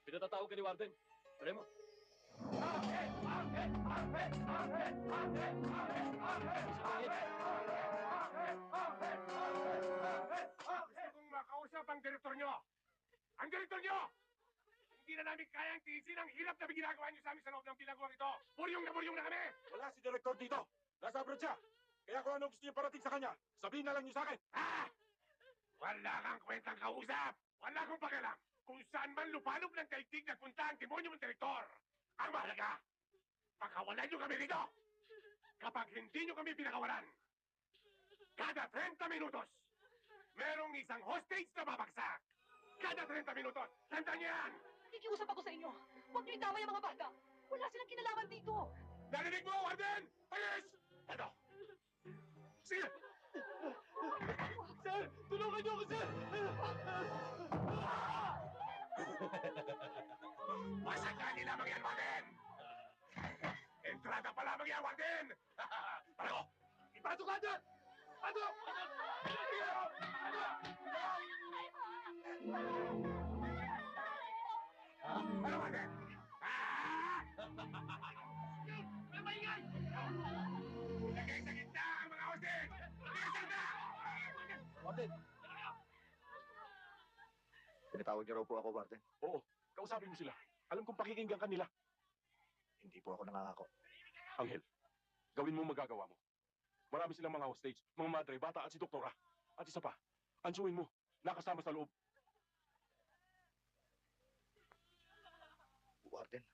Pinatatawag ka ni Warden. Try mo. Gusto kong makausap ang direktor nyo. Ang direktor nyo! Hindi na namin kayang tiisin ang hirap na ginagawa nyo sa amin sa loob ng pinagawang ito. Buryong na kami! Wala si Direktor dito. Nasa abroad siya. Kaya kung ano gusto niyo parating sa kanya, sabihin na lang niyo sa akin. Ah! Wala kang kwentang kausap. Wala akong pakialam. Kung saan man lupalop ng daigdig nagpunta ang demonyo ng direktor. Ang mahalaga, pakawalan nyo kami rito. Kapag hindi nyo kami pinakawalan, kada 30 minutos, merong isang hostage na babagsak. Kada 30 minutos. Tandaan niyo yan! Nakikiusap ako sa inyo. Huwag niyo itama yung mga bata. Wala silang kinalaman dito. Narinig mo, Warden! Ayos! Ano? Sige! Sir! Tulungan niyo ako, sir! Masaka nila lamang yan, Warden! Entrada pa lamang yan, Warden! Palago! Ipasok ka dyan! Pasok! Ano, Warden? Ah! May maingay! Lagay sa gitna ang mga hostage! Lagay sa gitna! Warden! Pinatawag niyo raw po ako, Warden. Oo, kausapin mo sila. Alam kong pakikinggan ka nila. Hindi po ako nangangako. Angel, gawin mo magagawa mo. Marami silang mga hostage, mga madre, bata at si doktora. At isa pa, ansuin mo, nakasama sa loob. Warden,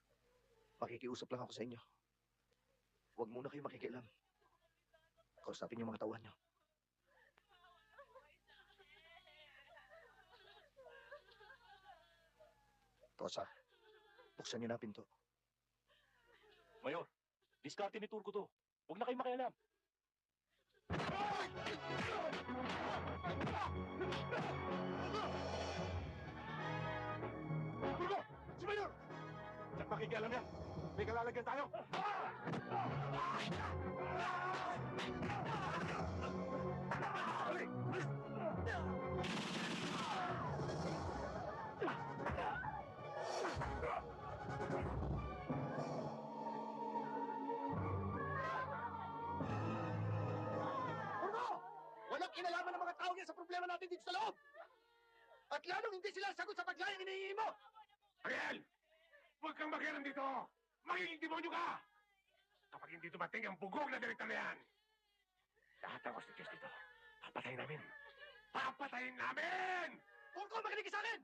makikiusap lang ako sa inyo. Huwag muna kayo makikialam. Kausapin niyo mga tauhan niyo. Kosa, buksan niyo na ang pinto. Mayor, diskarte ni Turco to. Huwag na kayo makialam. Turco! Si Mayor! Diyan makikialam yan. May kalalagyan tayo. Walang kinalaman ng mga tao yan sa problema natin dito sa loob! At lalong hindi sila sagot sa paglayang hinihingi mo! Ariel! Huwag kang makialam dito! Magiging demonyo ka! Kapag hindi dumating ang bugog na direktor na yan, lahat ng hostages dito, papatayin namin! Papatayin namin! Huwag ko makinig sa akin!